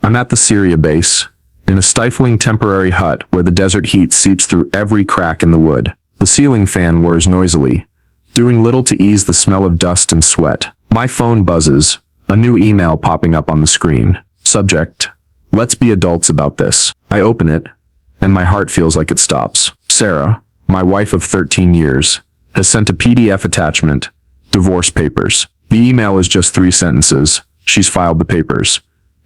I'm at the Syria base, in a stifling temporary hut where the desert heat seeps through every crack in the wood. The ceiling fan whirs noisily, doing little to ease the smell of dust and sweat. My phone buzzes, a new email popping up on the screen. Subject: let's be adults about this. I open it, and my heart feels like it stops. Sarah, my wife of 13 years, has sent a PDF attachment, divorce papers. The email is just 3 sentences. She's filed the papers,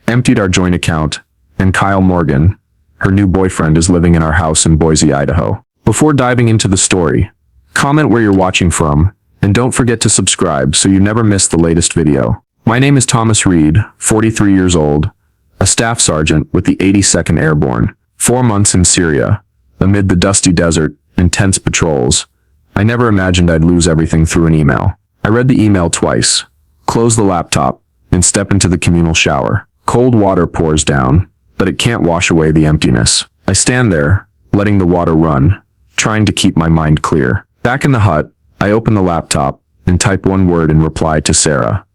emptied our joint account, and Kyle Morgan, her new boyfriend, is living in our house in Boise, Idaho. Before diving into the story, comment where you're watching from, and don't forget to subscribe so you never miss the latest video. My name is Thomas Reed, 43 years old, a staff sergeant with the 82nd Airborne. 4 months in Syria, amid the dusty desert, intense patrols. I never imagined I'd lose everything through an email. I read the email twice, close the laptop, and step into the communal shower. Cold water pours down, but it can't wash away the emptiness. I stand there, letting the water run, trying to keep my mind clear. Back in the hut, I open the laptop and type one word in reply to Sarah.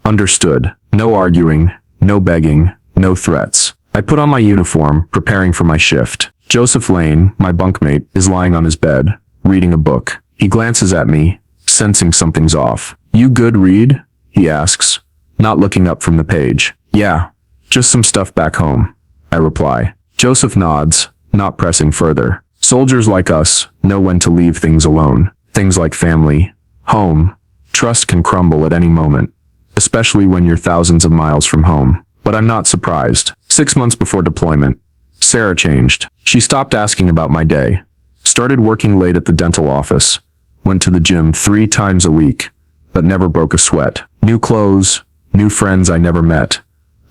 Understood. No arguing, no begging, no threats. I put on my uniform, preparing for my shift. Joseph Lane, my bunkmate, is lying on his bed, reading a book. He glances at me, sensing something's off. "You good, Reed?" he asks, not looking up from the page. "Yeah, just some stuff back home," I reply. Joseph nods, not pressing further. Soldiers like us know when to leave things alone. Things like family, home, trust can crumble at any moment, especially when you're thousands of miles from home. But I'm not surprised. 6 months before deployment, Sarah changed. She stopped asking about my day, started working late at the dental office, went to the gym 3 times a week, but never broke a sweat. New clothes, new friends I never met,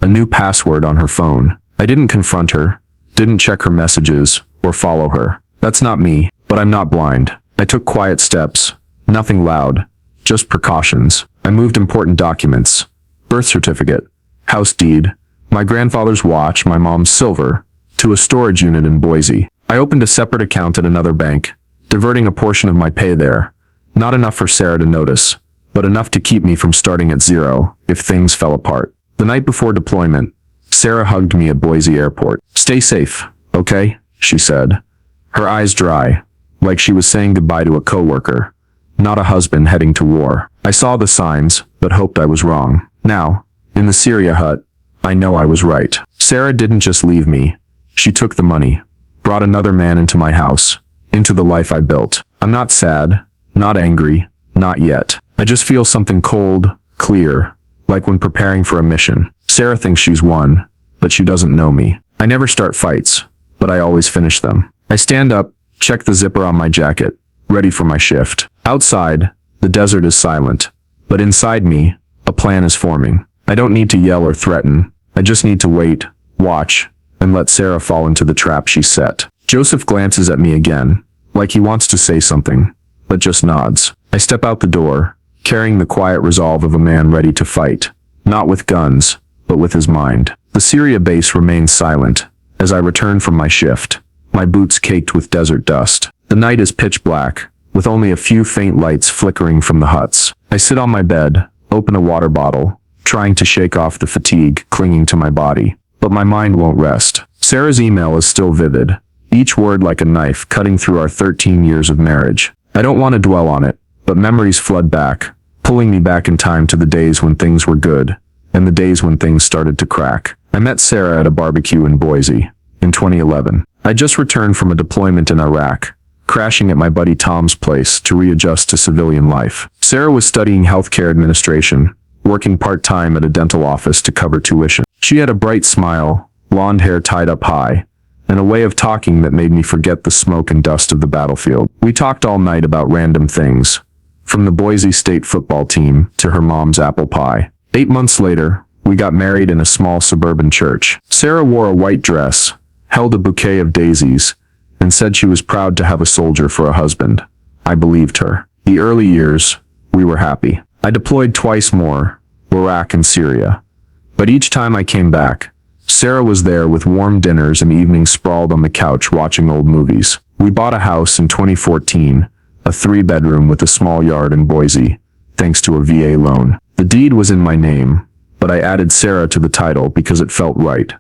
a new password on her phone. I didn't confront her, didn't check her messages, or follow her. That's not me, but I'm not blind. I took quiet steps, nothing loud, just precautions. I moved important documents, birth certificate, house deed, my grandfather's watch, my mom's silver, to a storage unit in Boise. I opened a separate account at another bank, diverting a portion of my pay there. Not enough for Sarah to notice, but enough to keep me from starting at zero if things fell apart. The night before deployment, Sarah hugged me at Boise Airport. "Stay safe, okay?" she said. Her eyes dry, like she was saying goodbye to a coworker, not a husband heading to war. I saw the signs, but hoped I was wrong. Now, in the Syria hut, I know I was right. Sarah didn't just leave me. She took the money, brought another man into my house, into the life I built. I'm not sad, not angry, not yet. I just feel something cold, clear, like when preparing for a mission. Sarah thinks she's won, but she doesn't know me. I never start fights, but I always finish them. I stand up, check the zipper on my jacket, ready for my shift. Outside, the desert is silent, but inside me, a plan is forming. I don't need to yell or threaten. I just need to wait, watch, and let Sarah fall into the trap she set. Joseph glances at me again, like he wants to say something, but just nods. I step out the door, carrying the quiet resolve of a man ready to fight, not with guns, but with his mind. The Syria base remains silent as I return from my shift, my boots caked with desert dust. The night is pitch black, with only a few faint lights flickering from the huts. I sit on my bed, open a water bottle, trying to shake off the fatigue clinging to my body. But my mind won't rest. Sarah's email is still vivid, each word like a knife cutting through our 13 years of marriage. I don't want to dwell on it, but memories flood back, pulling me back in time to the days when things were good, and the days when things started to crack. I met Sarah at a barbecue in Boise, in 2011. I just returned from a deployment in Iraq, crashing at my buddy Tom's place to readjust to civilian life. Sarah was studying healthcare administration, working part-time at a dental office to cover tuition. She had a bright smile, blonde hair tied up high, and a way of talking that made me forget the smoke and dust of the battlefield. We talked all night about random things, from the Boise State football team to her mom's apple pie. 8 months later, we got married in a small suburban church. Sarah wore a white dress, held a bouquet of daisies, and said she was proud to have a soldier for a husband. I believed her. The early years, we were happy. I deployed twice more, Iraq and Syria. But each time I came back, Sarah was there with warm dinners and evenings sprawled on the couch watching old movies. We bought a house in 2014, a 3-bedroom with a small yard in Boise, thanks to a VA loan. The deed was in my name, but I added Sarah to the title because it felt right.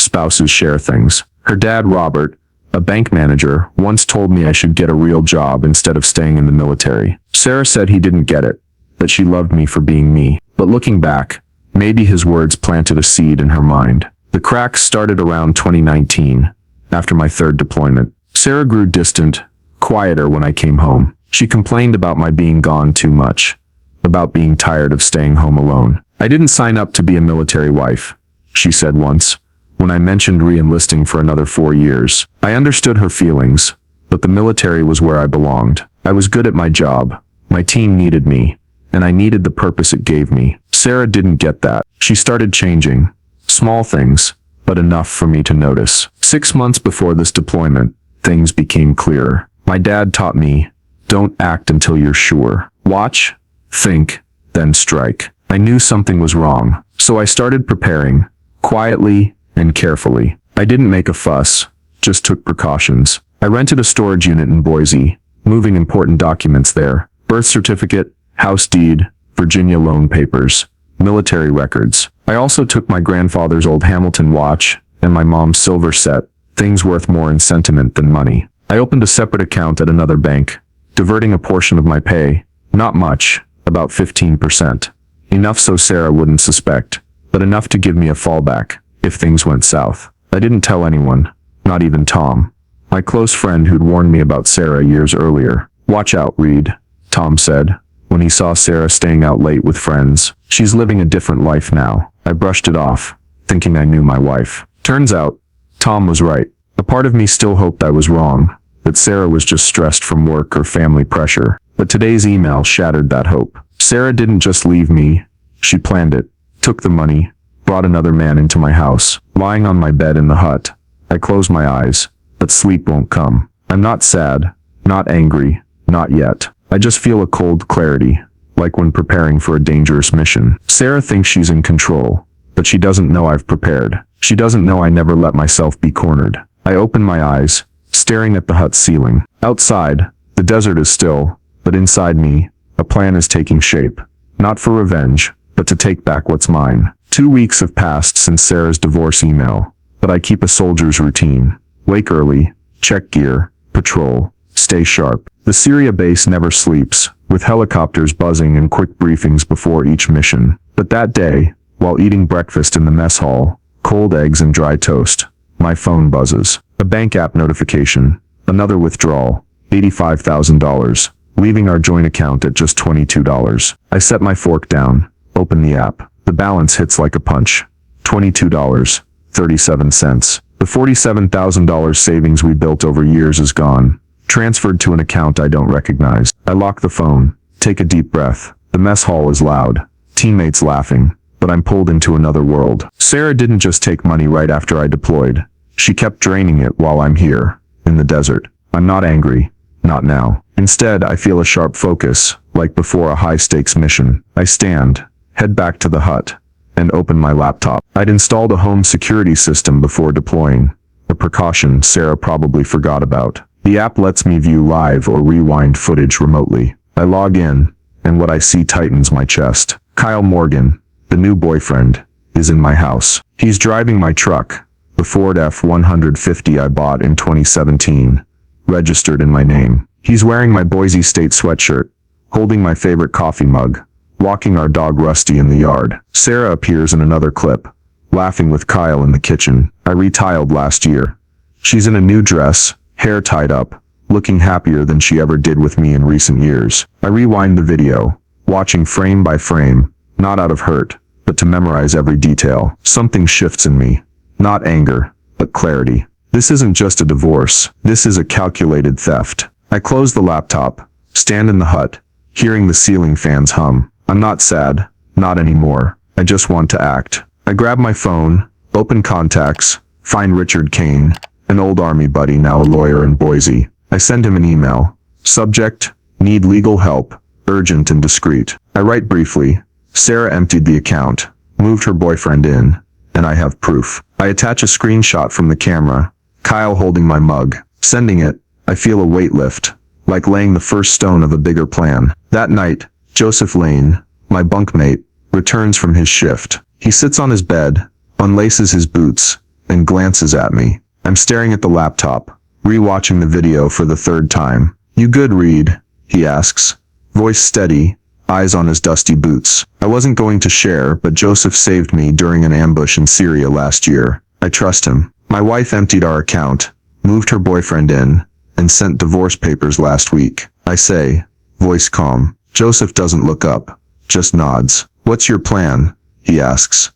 spouses share things. Her dad, Robert, a bank manager, once told me I should get a real job instead of staying in the military. Sarah said he didn't get it, that she loved me for being me. But looking back, maybe his words planted a seed in her mind. The cracks started around 2019, after my third deployment. Sarah grew distant, quieter when I came home. She complained about my being gone too much, about being tired of staying home alone. I didn't sign up to be a military wife, she said once, when I mentioned re-enlisting for another 4 years. I understood her feelings, but the military was where I belonged. I was good at my job, my team needed me, and I needed the purpose it gave me. Sarah didn't get that. She started changing. Small things, but enough for me to notice. 6 months before this deployment, things became clearer. My dad taught me, don't act until you're sure. Watch, think, then strike. I knew something was wrong, so I started preparing, quietly and carefully. I didn't make a fuss, just took precautions. I rented a storage unit in Boise, moving important documents there. Birth certificate, house deed, Virginia loan papers, military records. I also took my grandfather's old Hamilton watch and my mom's silver set, things worth more in sentiment than money. I opened a separate account at another bank, diverting a portion of my pay, not much, about 15%. Enough so Sarah wouldn't suspect, but enough to give me a fallback if things went south. I didn't tell anyone, not even Tom, my close friend who'd warned me about Sarah years earlier. Watch out, Reed, Tom said, when he saw Sarah staying out late with friends. She's living a different life now. I brushed it off, thinking I knew my wife. Turns out, Tom was right. A part of me still hoped I was wrong, that Sarah was just stressed from work or family pressure. But today's email shattered that hope. Sarah didn't just leave me, she planned it, took the money, brought another man into my house. Lying on my bed in the hut, I close my eyes, but sleep won't come. I'm not sad, not angry, not yet. I just feel a cold clarity, like when preparing for a dangerous mission. Sarah thinks she's in control, but she doesn't know I've prepared. She doesn't know I never let myself be cornered. I open my eyes, staring at the hut's ceiling. Outside, the desert is still, but inside me, a plan is taking shape. Not for revenge, but to take back what's mine. 2 weeks have passed since Sarah's divorce email, but I keep a soldier's routine. Wake early, check gear, patrol, stay sharp. The Syria base never sleeps, with helicopters buzzing and quick briefings before each mission. But that day, while eating breakfast in the mess hall, cold eggs and dry toast, my phone buzzes. A bank app notification, another withdrawal, $85,000, leaving our joint account at just $22. I set my fork down, open the app. The balance hits like a punch. $22.37. The $47,000 savings we built over years is gone, transferred to an account I don't recognize. I lock the phone, take a deep breath. The mess hall is loud, teammates laughing, but I'm pulled into another world. Sarah didn't just take money right after I deployed. She kept draining it while I'm here, in the desert. I'm not angry, not now. Instead, I feel a sharp focus, like before a high-stakes mission. I stand, head back to the hut, and open my laptop. I'd installed a home security system before deploying, a precaution Sarah probably forgot about. The app lets me view live or rewind footage remotely. I log in, and what I see tightens my chest. Kyle Morgan, the new boyfriend, is in my house. He's driving my truck, the Ford F-150 I bought in 2017, registered in my name. He's wearing my Boise State sweatshirt, holding my favorite coffee mug, walking our dog Rusty in the yard. Sarah appears in another clip, laughing with Kyle in the kitchen. I retiled last year. She's in a new dress, hair tied up, looking happier than she ever did with me in recent years. I rewind the video, watching frame by frame, not out of hurt, but to memorize every detail. Something shifts in me. Not anger, but clarity. This isn't just a divorce. This is a calculated theft. I close the laptop, stand in the hut, hearing the ceiling fans hum. I'm not sad, not anymore. I just want to act. I grab my phone, open contacts, find Richard Kane, an old army buddy now a lawyer in Boise. I send him an email. Subject, need legal help, urgent and discreet. I write briefly, Sarah emptied the account, moved her boyfriend in, and I have proof. I attach a screenshot from the camera, Kyle holding my mug. Sending it, I feel a weight lift, like laying the first stone of a bigger plan. That night, Joseph Lane, my bunkmate, returns from his shift. He sits on his bed, unlaces his boots, and glances at me. I'm staring at the laptop, rewatching the video for the third time. "You good, Reed?" he asks, voice steady, eyes on his dusty boots. "I wasn't going to share, but Joseph saved me during an ambush in Syria last year. I trust him. My wife emptied our account, moved her boyfriend in, and sent divorce papers last week," I say, voice calm. Joseph doesn't look up, just nods. "What's your plan?" he asks.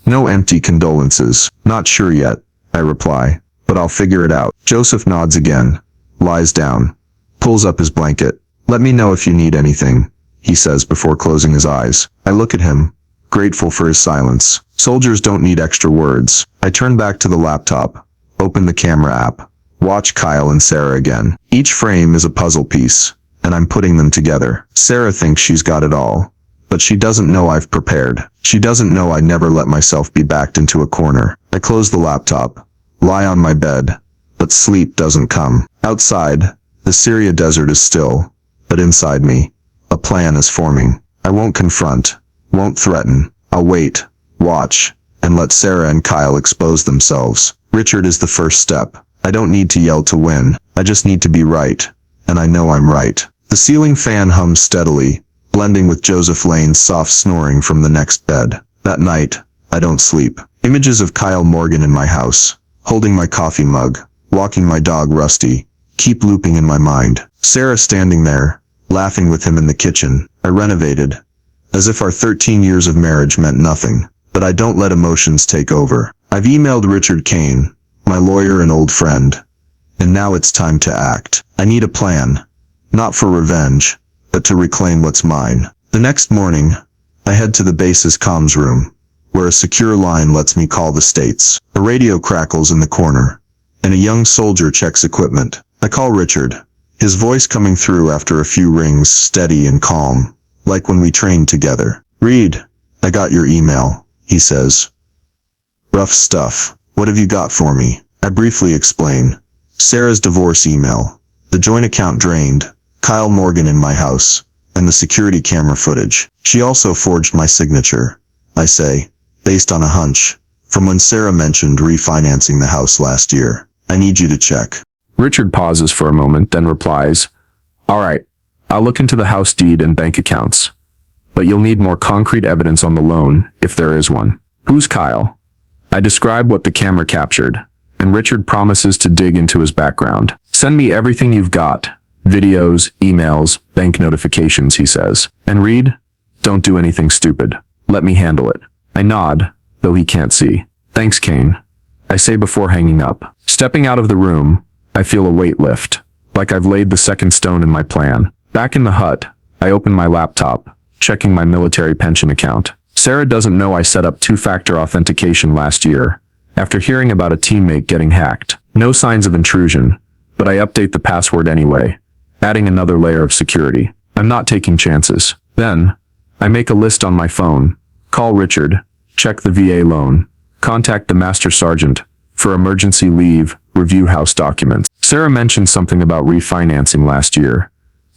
"No empty condolences. Not sure yet," I reply, "but I'll figure it out." Joseph nods again, lies down, pulls up his blanket. "Let me know if you need anything," he says before closing his eyes. I look at him, grateful for his silence. Soldiers don't need extra words. I turn back to the laptop, open the camera app, watch Kyle and Sarah again. Each frame is a puzzle piece, and I'm putting them together. Sarah thinks she's got it all, but she doesn't know I've prepared. She doesn't know I never let myself be backed into a corner. I close the laptop, lie on my bed, but sleep doesn't come. Outside, the Syria desert is still, but inside me, a plan is forming. I won't confront, won't threaten. I'll wait, watch, and let Sarah and Kyle expose themselves. Richard is the first step. I don't need to yell to win. I just need to be right, and I know I'm right. The ceiling fan hums steadily, blending with Joseph Lane's soft snoring from the next bed. That night, I don't sleep. Images of Kyle Morgan in my house, holding my coffee mug, walking my dog Rusty, keep looping in my mind. Sarah standing there, laughing with him in the kitchen. I renovated, as if our 13 years of marriage meant nothing. But I don't let emotions take over. I've emailed Richard Kane, my lawyer and old friend, and now it's time to act. I need a plan, not for revenge, but to reclaim what's mine. The next morning, I head to the base's comms room, where a secure line lets me call the States. A radio crackles in the corner, and a young soldier checks equipment. I call Richard, his voice coming through after a few rings, steady and calm, like when we trained together. "Reed, I got your email," he says. "Rough stuff. What have you got for me?" I briefly explain. Sarah's divorce email, the joint account drained, Kyle Morgan in my house, and the security camera footage. She also forged my signature, I say, based on a hunch, from when Sarah mentioned refinancing the house last year. "I need you to check." Richard pauses for a moment, then replies, "All right, I'll look into the house deed and bank accounts. But you'll need more concrete evidence on the loan, if there is one." "Who's Kyle?" I describe what the camera captured, and Richard promises to dig into his background. "Send me everything you've got. Videos, emails, bank notifications," he says. "And Reed, don't do anything stupid. Let me handle it." I nod, though he can't see. "Thanks, Kane," I say before hanging up. Stepping out of the room, I feel a weight lift, like I've laid the second stone in my plan. Back in the hut, I open my laptop, checking my military pension account. Sarah doesn't know I set up two-factor authentication last year, after hearing about a teammate getting hacked. No signs of intrusion, but I update the password anyway, adding another layer of security. I'm not taking chances. Then, I make a list on my phone, call Richard, check the VA loan, contact the Master Sergeant for emergency leave, review house documents. Sarah mentioned something about refinancing last year,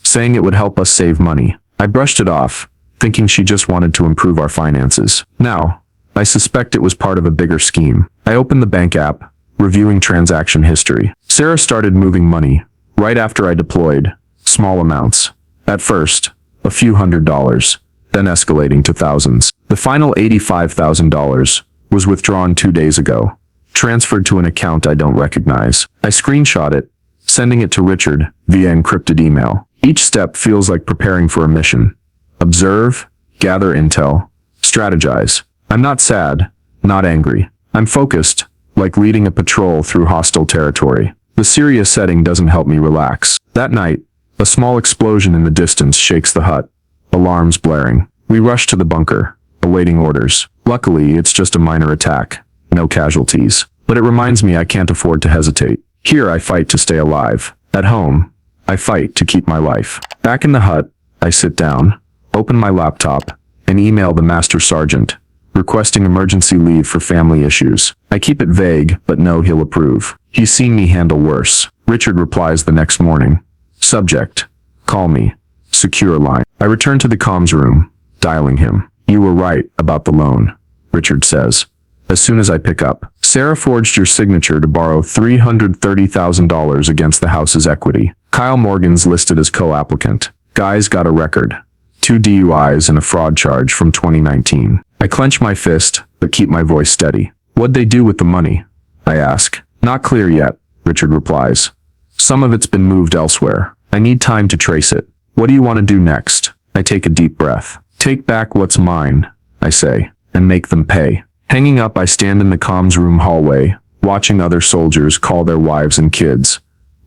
saying it would help us save money. I brushed it off, thinking she just wanted to improve our finances. Now, I suspect it was part of a bigger scheme. I opened the bank app, reviewing transaction history. Sarah started moving money, right after I deployed, small amounts. At first, a few $100s, then escalating to thousands. The final $85,000 was withdrawn 2 days ago, transferred to an account I don't recognize. I screenshot it, sending it to Richard via encrypted email. Each step feels like preparing for a mission. Observe, gather intel, strategize. I'm not sad, not angry. I'm focused, like leading a patrol through hostile territory. The Syria setting doesn't help me relax. That night, a small explosion in the distance shakes the hut, alarms blaring. We rush to the bunker, awaiting orders. Luckily, it's just a minor attack, no casualties. But it reminds me I can't afford to hesitate. Here I fight to stay alive. At home, I fight to keep my life. Back in the hut, I sit down, open my laptop, and email the Master Sergeant, requesting emergency leave for family issues. I keep it vague, but know he'll approve. He's seen me handle worse. Richard replies the next morning. Subject: call me. Secure line. I return to the comms room, dialing him. "You were right about the loan," Richard says, as soon as I pick up. Sarah forged your signature to borrow $330,000 against the house's equity. Kyle Morgan's listed as co-applicant. Guy's got a record. 2 DUIs and a fraud charge from 2019. I clench my fist, but keep my voice steady. What'd they do with the money? I ask. Not clear yet, Richard replies. Some of it's been moved elsewhere. I need time to trace it. What do you want to do next? I take a deep breath. Take back what's mine, I say, and make them pay. Hanging up, I stand in the comms room hallway, watching other soldiers call their wives and kids,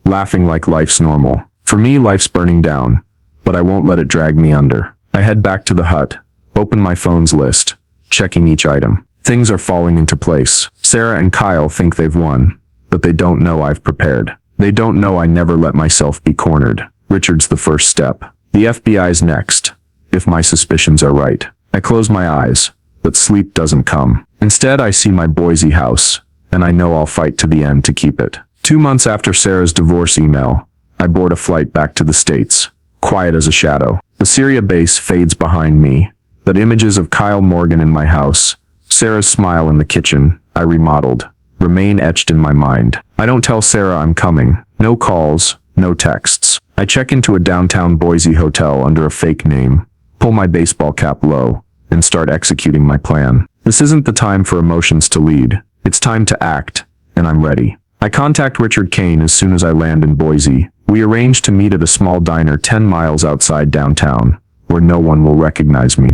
laughing like life's normal. For me, life's burning down, but I won't let it drag me under. I head back to the hut, open my phone's list, checking each item. Things are falling into place. Sarah and Kyle think they've won, but they don't know I've prepared. They don't know I never let myself be cornered. Richard's the first step. The FBI's next, if my suspicions are right. I close my eyes, but sleep doesn't come. Instead, I see my Boise house, and I know I'll fight to the end to keep it. 2 months after Sarah's divorce email, I board a flight back to the States, quiet as a shadow. The Syria base fades behind me, but images of Kyle Morgan in my house, Sarah's smile in the kitchen I remodeled, remain etched in my mind. I don't tell Sarah I'm coming. No calls, no texts. I check into a downtown Boise hotel under a fake name, pull my baseball cap low, and start executing my plan. This isn't the time for emotions to lead. It's time to act, and I'm ready. I contact Richard Kane as soon as I land in Boise. We arrange to meet at a small diner 10 miles outside downtown, where no one will recognize me.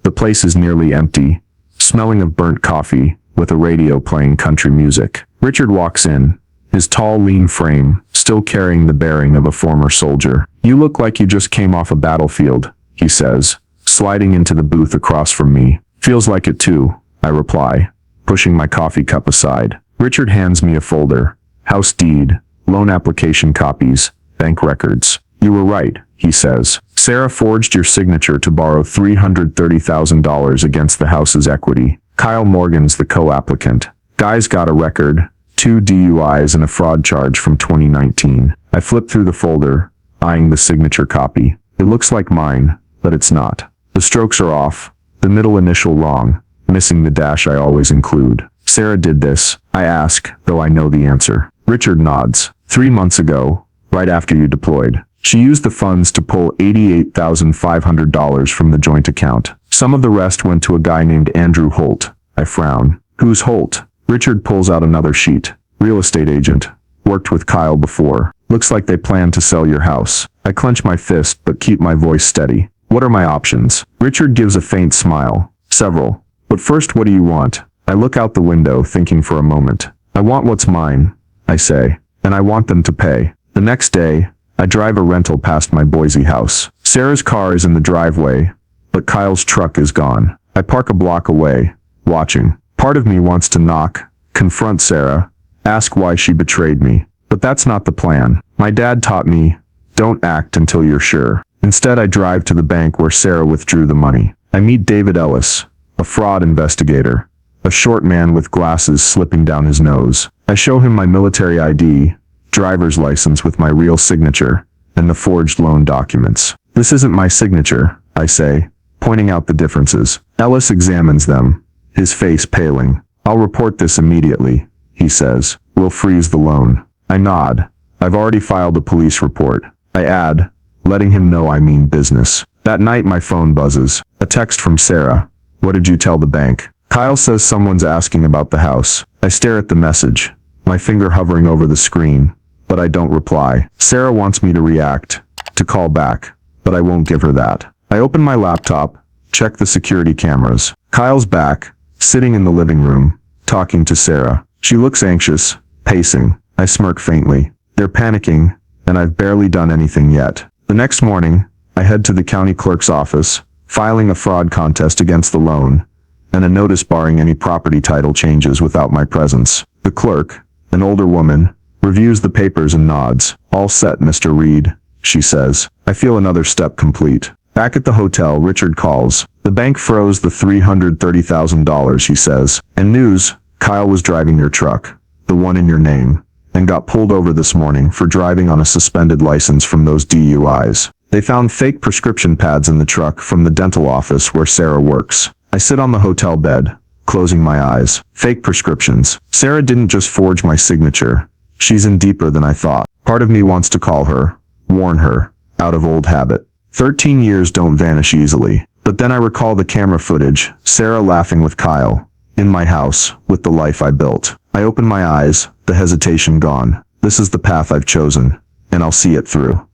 The place is nearly empty, smelling of burnt coffee, with a radio playing country music. Richard walks in, his tall, lean frame still carrying the bearing of a former soldier. You look like you just came off a battlefield, he says, sliding into the booth across from me. Feels like it too, I reply, pushing my coffee cup aside. Richard hands me a folder. House deed, loan application copies, bank records. You were right, he says. Sarah forged your signature to borrow $330,000 against the house's equity. Kyle Morgan's the co-applicant. Guy's got a record. 2 DUIs and a fraud charge from 2019. I flip through the folder, eyeing the signature copy. It looks like mine, but it's not. The strokes are off, the middle initial wrong, missing the dash I always include. Sarah did this, I ask, though I know the answer. Richard nods. 3 months ago, right after you deployed, she used the funds to pull $88,500 from the joint account. Some of the rest went to a guy named Andrew Holt. I frown. Who's Holt? Richard pulls out another sheet. Real estate agent. Worked with Kyle before. Looks like they plan to sell your house. I clench my fist but keep my voice steady. What are my options? Richard gives a faint smile. Several. But first, what do you want? I look out the window, thinking for a moment. I want what's mine, I say, and I want them to pay. The next day, I drive a rental past my Boise house. Sarah's car is in the driveway, but Kyle's truck is gone. I park a block away, watching. Part of me wants to knock, confront Sarah, ask why she betrayed me. But that's not the plan. My dad taught me, don't act until you're sure. Instead, I drive to the bank where Sarah withdrew the money. I meet David Ellis, a fraud investigator, a short man with glasses slipping down his nose. I show him my military ID, driver's license with my real signature, and the forged loan documents. This isn't my signature, I say, pointing out the differences. Ellis examines them, his face paling. I'll report this immediately, he says. We'll freeze the loan. I nod. I've already filed a police report. I add, letting him know I mean business. That night my phone buzzes. A text from Sarah. What did you tell the bank? Kyle says someone's asking about the house. I stare at the message, my finger hovering over the screen, but I don't reply. Sarah wants me to react, to call back, but I won't give her that. I open my laptop, check the security cameras. Kyle's back, sitting in the living room, talking to Sarah. She looks anxious, pacing. I smirk faintly. They're panicking, and I've barely done anything yet. The next morning, I head to the county clerk's office, filing a fraud contest against the loan, and a notice barring any property title changes without my presence. The clerk, an older woman, reviews the papers and nods. All set, Mr. Reed, she says. I feel another step complete. Back at the hotel, Richard calls. The bank froze the $330,000, he says. And news, Kyle was driving your truck, the one in your name, and got pulled over this morning for driving on a suspended license from those DUIs. They found fake prescription pads in the truck from the dental office where Sarah works. I sit on the hotel bed, closing my eyes. Fake prescriptions. Sarah didn't just forge my signature. She's in deeper than I thought. Part of me wants to call her, warn her, out of old habit. 13 years don't vanish easily. But then I recall the camera footage, Sarah laughing with Kyle, in my house, with the life I built. I open my eyes, the hesitation gone. This is the path I've chosen, and I'll see it through.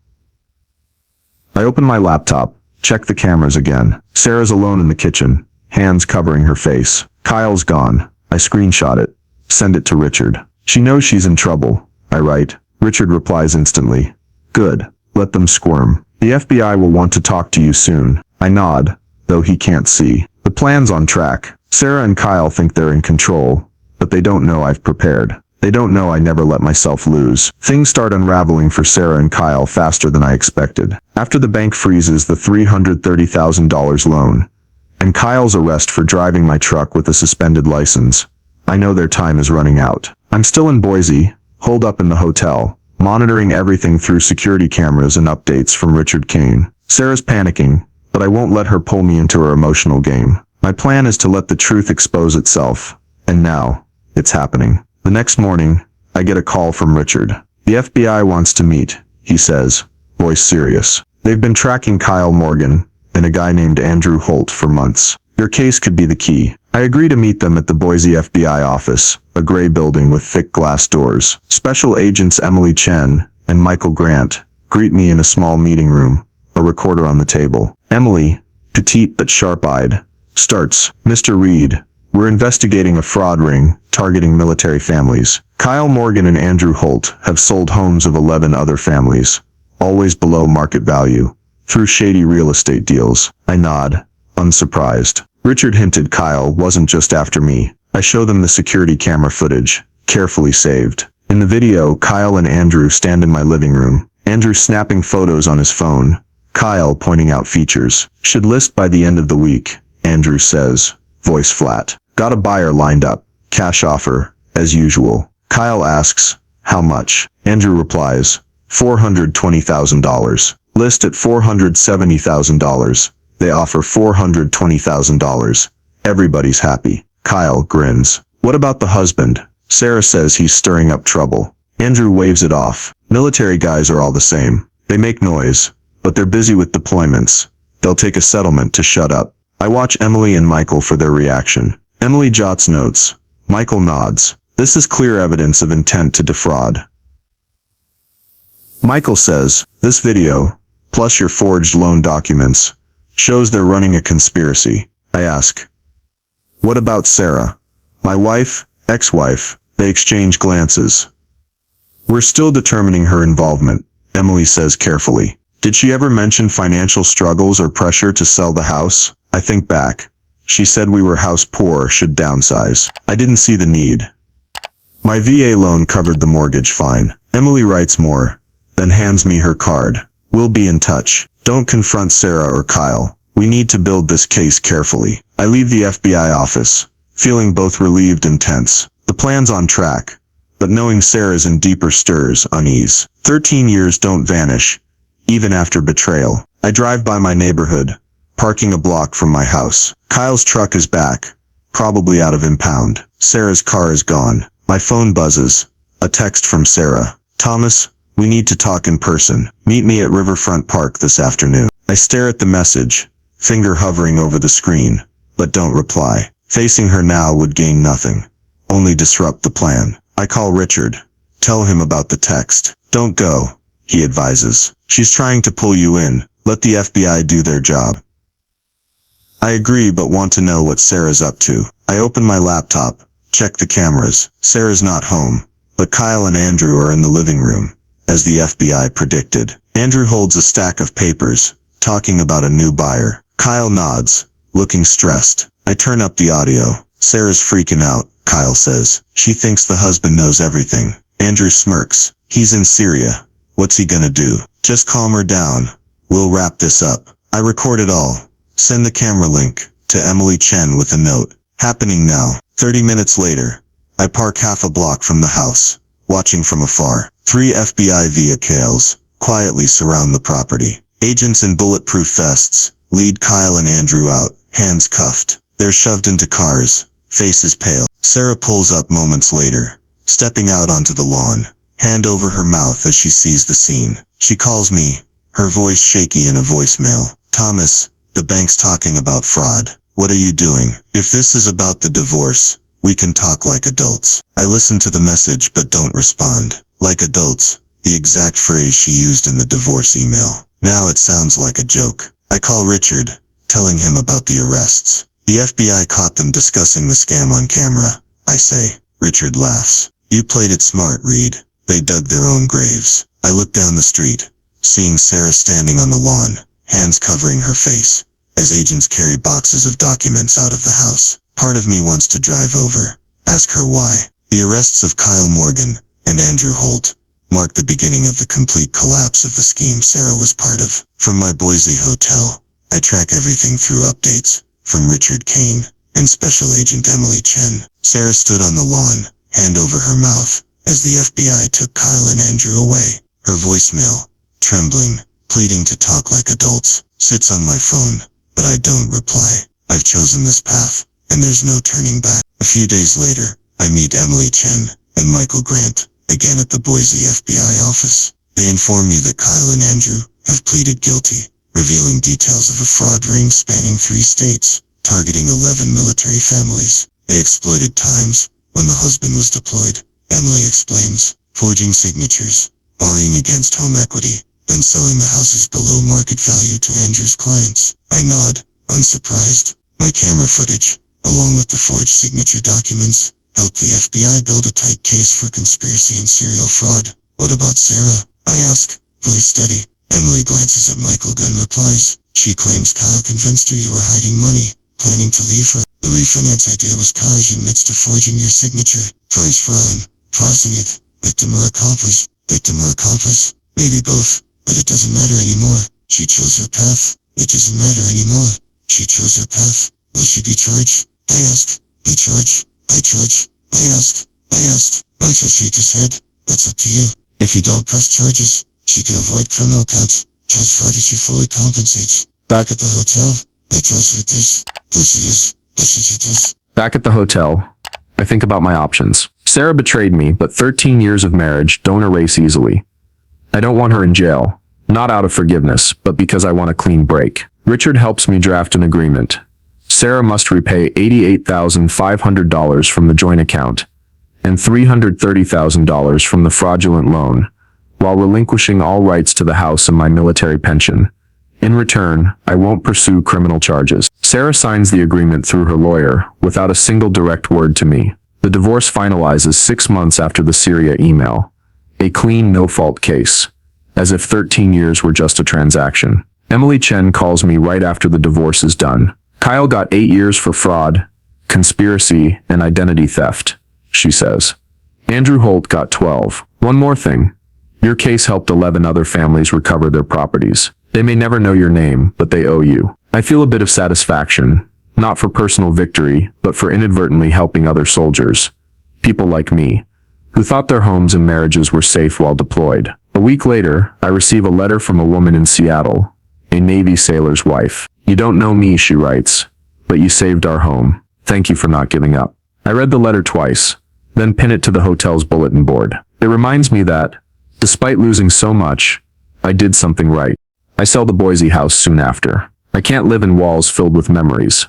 I open my laptop, check the cameras again. Sarah's alone in the kitchen, hands covering her face. Kyle's gone. I screenshot it, send it to Richard. She knows she's in trouble, I write. Richard replies instantly. Good, let them squirm. The FBI will want to talk to you soon. I nod, though he can't see. The plan's on track. Sarah and Kyle think they're in control, but they don't know I've prepared. They don't know I never let myself lose. Things start unraveling for Sarah and Kyle faster than I expected. After the bank freezes the $330,000 loan, and Kyle's arrest for driving my truck with a suspended license, I know their time is running out. I'm still in Boise, holed up in the hotel, monitoring everything through security cameras and updates from Richard Kane. Sarah's panicking, but I won't let her pull me into her emotional game. My plan is to let the truth expose itself, and now, it's happening. The next morning, I get a call from Richard. The FBI wants to meet, he says, voice serious. They've been tracking Kyle Morgan and a guy named Andrew Holt for months. Your case could be the key. I agree to meet them at the Boise FBI office, a gray building with thick glass doors. Special agents Emily Chen and Michael Grant greet me in a small meeting room, a recorder on the table. Emily, petite but sharp-eyed, starts, Mr. Reed, we're investigating a fraud ring targeting military families. Kyle Morgan and Andrew Holt have sold homes of 11 other families, always below market value, through shady real estate deals. I nod, unsurprised. Richard hinted Kyle wasn't just after me. I show them the security camera footage, carefully saved. In the video, Kyle and Andrew stand in my living room. Andrew snapping photos on his phone, Kyle pointing out features. Should list by the end of the week, Andrew says, voice flat. Got a buyer lined up. Cash offer, as usual. Kyle asks, how much? Andrew replies, $420,000. List at $470,000. They offer $420,000. Everybody's happy. Kyle grins. What about the husband? Sarah says he's stirring up trouble. Andrew waves it off. Military guys are all the same. They make noise, but they're busy with deployments. They'll take a settlement to shut up. I watch Emily and Michael for their reaction. Emily jots notes. Michael nods. This is clear evidence of intent to defraud. Michael says, this video, plus your forged loan documents, shows they're running a conspiracy. I ask, what about Sarah? My wife, ex-wife? They exchange glances. We're still determining her involvement, Emily says carefully. Did she ever mention financial struggles or pressure to sell the house? I think back. She said we were house poor, should downsize. I didn't see the need. My VA loan covered the mortgage fine. Emily writes more, then hands me her card. We'll be in touch. Don't confront Sarah or Kyle. We need to build this case carefully. I leave the FBI office, feeling both relieved and tense. The plan's on track, but knowing Sarah's in deeper stirs unease. 13 years don't vanish, even after betrayal. I drive by my neighborhood, parking a block from my house. Kyle's truck is back, probably out of impound. Sarah's car is gone. My phone buzzes. A text from Sarah. Thomas, we need to talk in person. Meet me at Riverfront Park this afternoon. I stare at the message, finger hovering over the screen, but don't reply. Facing her now would gain nothing, only disrupt the plan. I call Richard. Tell him about the text. Don't go, he advises. She's trying to pull you in. Let the FBI do their job. I agree, but want to know what Sarah's up to. I open my laptop, check the cameras. Sarah's not home, but Kyle and Andrew are in the living room, as the FBI predicted. Andrew holds a stack of papers, talking about a new buyer. Kyle nods, looking stressed. I turn up the audio. Sarah's freaking out, Kyle says. She thinks the husband knows everything. Andrew smirks. He's in Syria. What's he gonna do? Just calm her down. We'll wrap this up. I record it all. Send the camera link to Emily Chen with a note. Happening now. 30 minutes later, I park half a block from the house, watching from afar. 3 FBI vehicles quietly surround the property. Agents in bulletproof vests lead Kyle and Andrew out, hands cuffed. They're shoved into cars, face is pale. Sarah pulls up moments later, stepping out onto the lawn, hand over her mouth as she sees the scene. She calls me, her voice shaky in a voicemail. Thomas, the bank's talking about fraud. What are you doing? If this is about the divorce, we can talk like adults. I listen to the message but don't respond. Like adults, the exact phrase she used in the divorce email. Now it sounds like a joke. I call Richard, telling him about the arrests. The FBI caught them discussing the scam on camera. I say. Richard laughs. You played it smart, Reed. They dug their own graves. I look down the street, seeing Sarah standing on the lawn, hands covering her face, as agents carry boxes of documents out of the house. Part of me wants to drive over, ask her why. The arrests of Kyle Morgan and Andrew Holt marked the beginning of the complete collapse of the scheme Sarah was part of. From my Boise hotel, I track everything through updates from Richard Kane and Special Agent Emily Chen. Sarah stood on the lawn, hand over her mouth, as the FBI took Kyle and Andrew away. Her voicemail, trembling, pleading to talk like adults, sits on my phone, but I don't reply. I've chosen this path, and there's no turning back. A few days later, I meet Emily Chen and Michael Grant, again at the Boise FBI office. They inform me that Kyle and Andrew have pleaded guilty, revealing details of a fraud ring spanning 3 states, targeting 11 military families. They exploited times when the husband was deployed. Emily explains, forging signatures, borrowing against home equity, then selling the houses below market value to Andrew's clients. I nod, unsurprised. My camera footage, along with the forged signature documents, helped the FBI build a tight case for conspiracy and serial fraud. What about Sarah? I ask, voice steady. Emily glances at Michael, then replies. She claims Kyle convinced her you were hiding money, planning to leave her. The refinance idea was Kyle's admits to forging your signature. Price fraud, pausing it. Victim or accomplice? Victim or accomplice? Maybe both, but it doesn't matter anymore. She chose her path. It doesn't matter anymore. She chose her path. Will she be charged? I ask. Be charged? I charge. I ask. Michael shakes his head. That's up to you. If you don't press charges, she can avoid criminal counts. Just fraud if she fully compensates. Back at the hotel, I trust with this. Back at the hotel, I think about my options. Sarah betrayed me, but 13 years of marriage don't erase easily. I don't want her in jail, not out of forgiveness, but because I want a clean break. Richard helps me draft an agreement. Sarah must repay $88,500 from the joint account and $330,000 from the fraudulent loan, while relinquishing all rights to the house and my military pension. In return, I won't pursue criminal charges. Sarah signs the agreement through her lawyer, without a single direct word to me. The divorce finalizes 6 months after the Syria email. A clean, no-fault case. As if 13 years were just a transaction. Emily Chen calls me right after the divorce is done. Kyle got 8 years for fraud, conspiracy, and identity theft, she says. Andrew Holt got 12. One more thing. Your case helped 11 other families recover their properties. They may never know your name, but they owe you. I feel a bit of satisfaction, not for personal victory, but for inadvertently helping other soldiers, people like me, who thought their homes and marriages were safe while deployed. A week later, I receive a letter from a woman in Seattle, a Navy sailor's wife. You don't know me, she writes, but you saved our home. Thank you for not giving up. I read the letter twice, then pin it to the hotel's bulletin board. It reminds me that, despite losing so much, I did something right. I sell the Boise house soon after. I can't live in walls filled with memories.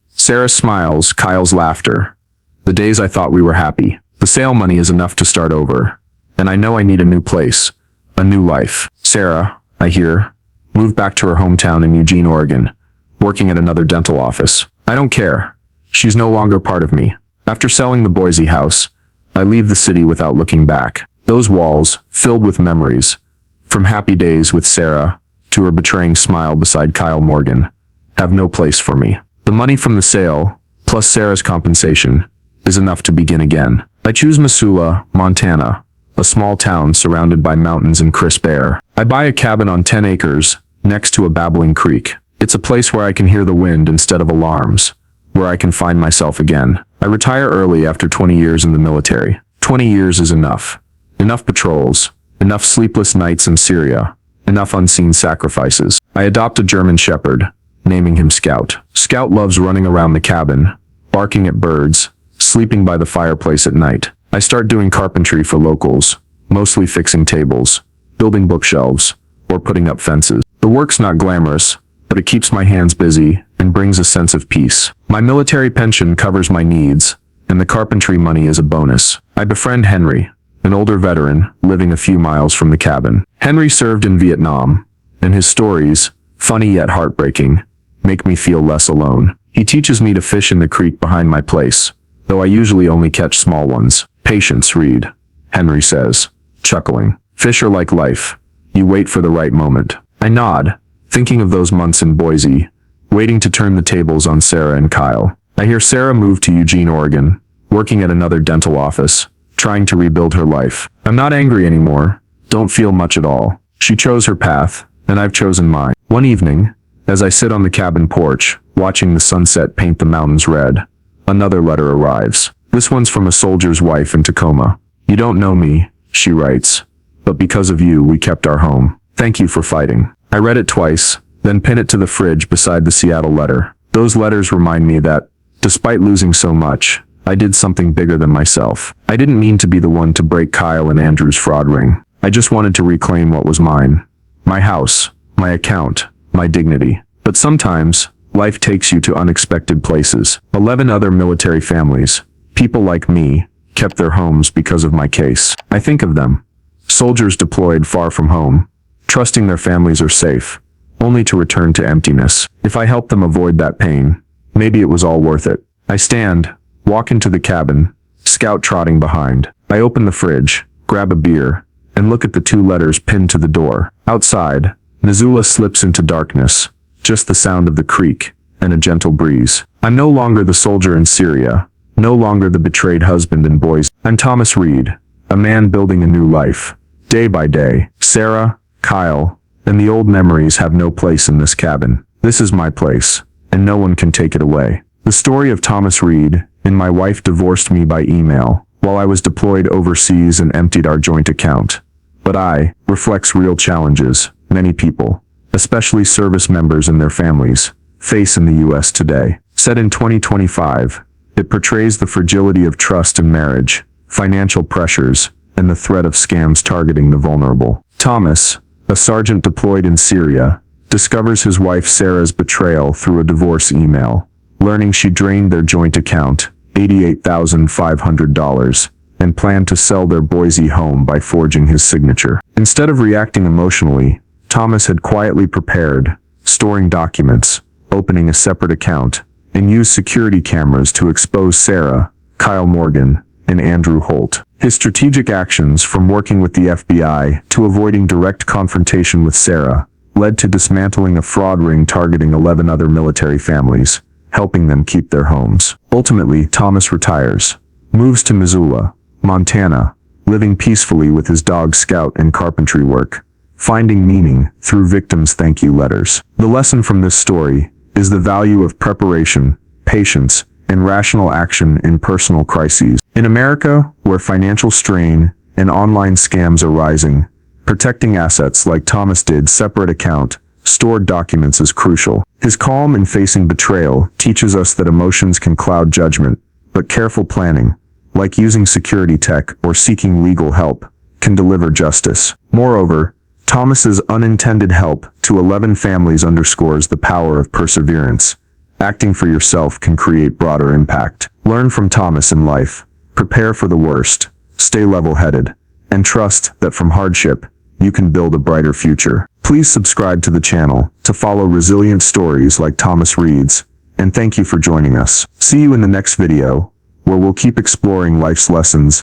Sarah's smiles, Kyle's laughter. The days I thought we were happy. The sale money is enough to start over. And I know I need a new place. A new life. Sarah, I hear, moved back to her hometown in Eugene, Oregon, working at another dental office. I don't care. She's no longer part of me. After selling the Boise house, I leave the city without looking back. Those walls, filled with memories, from happy days with Sarah to her betraying smile beside Kyle Morgan, have no place for me. The money from the sale, plus Sarah's compensation, is enough to begin again. I choose Missoula, Montana, a small town surrounded by mountains and crisp air. I buy a cabin on 10 acres, next to a babbling creek. It's a place where I can hear the wind instead of alarms, where I can find myself again. I retire early after 20 years in the military. 20 years is enough. Enough patrols, enough sleepless nights in Syria, enough unseen sacrifices. I adopt a German shepherd, naming him Scout. Scout loves running around the cabin, barking at birds, sleeping by the fireplace at night. I start doing carpentry for locals, mostly fixing tables, building bookshelves, or putting up fences. The work's not glamorous, but it keeps my hands busy and brings a sense of peace. My military pension covers my needs, and the carpentry money is a bonus. I befriend Henry, an older veteran living a few miles from the cabin. Henry served in Vietnam, and his stories, funny yet heartbreaking, make me feel less alone. He teaches me to fish in the creek behind my place, though I usually only catch small ones. Patience, Reed, Henry says, chuckling. Fish are like life. You wait for the right moment. I nod, thinking of those months in Boise, waiting to turn the tables on Sarah and Kyle. I hear Sarah moved to Eugene, Oregon, working at another dental office, trying to rebuild her life. I'm not angry anymore, don't feel much at all. She chose her path, and I've chosen mine. One evening, as I sit on the cabin porch, watching the sunset paint the mountains red, another letter arrives. This one's from a soldier's wife in Tacoma. You don't know me, she writes, but because of you we kept our home. Thank you for fighting. I read it twice, then pin it to the fridge beside the Seattle letter. Those letters remind me that, despite losing so much, I did something bigger than myself. I didn't mean to be the one to break Kyle and Andrew's fraud ring. I just wanted to reclaim what was mine. My house, my account, my dignity. But sometimes, life takes you to unexpected places. 11 other military families, people like me, kept their homes because of my case. I think of them. Soldiers deployed far from home, trusting their families are safe, only to return to emptiness. If I helped them avoid that pain, maybe it was all worth it. I stand, walk into the cabin, Scout trotting behind. I open the fridge, grab a beer, and look at the 2 letters pinned to the door. Outside, Missoula slips into darkness, just the sound of the creek, and a gentle breeze. I'm no longer the soldier in Syria, no longer the betrayed husband in Boise. I'm Thomas Reed, a man building a new life. Day by day, Sarah, Kyle, and the old memories have no place in this cabin. This is my place, and no one can take it away. The story of Thomas Reed and my wife divorced me by email while I was deployed overseas and emptied our joint account. But reflects real challenges many people, especially service members and their families, face in the U.S. today. Set in 2025, it portrays the fragility of trust in marriage, financial pressures, and the threat of scams targeting the vulnerable. Thomas, a sergeant deployed in Syria, discovers his wife Sarah's betrayal through a divorce email, learning she drained their joint account, $88,500, and planned to sell their Boise home by forging his signature. Instead of reacting emotionally, Thomas had quietly prepared, storing documents, opening a separate account, and used security cameras to expose Sarah, Kyle Morgan, and Andrew Holt. His strategic actions, from working with the FBI to avoiding direct confrontation with Sarah, led to dismantling a fraud ring targeting 11 other military families, helping them keep their homes. Ultimately, Thomas retires, moves to Missoula, Montana, living peacefully with his dog Scout and carpentry work, finding meaning through victims' thank you letters. The lesson from this story is the value of preparation, patience, and rational action in personal crises. In America, where financial strain and online scams are rising, protecting assets like Thomas did separate account, stored documents is crucial. His calm in facing betrayal teaches us that emotions can cloud judgment, but careful planning, like using security tech or seeking legal help, can deliver justice. Moreover, Thomas's unintended help to 11 families underscores the power of perseverance. Acting for yourself can create broader impact. Learn from Thomas in life, prepare for the worst, stay level-headed, and trust that from hardship, you can build a brighter future. Please subscribe to the channel to follow resilient stories like Thomas Reed's, and thank you for joining us. See you in the next video, where we'll keep exploring life's lessons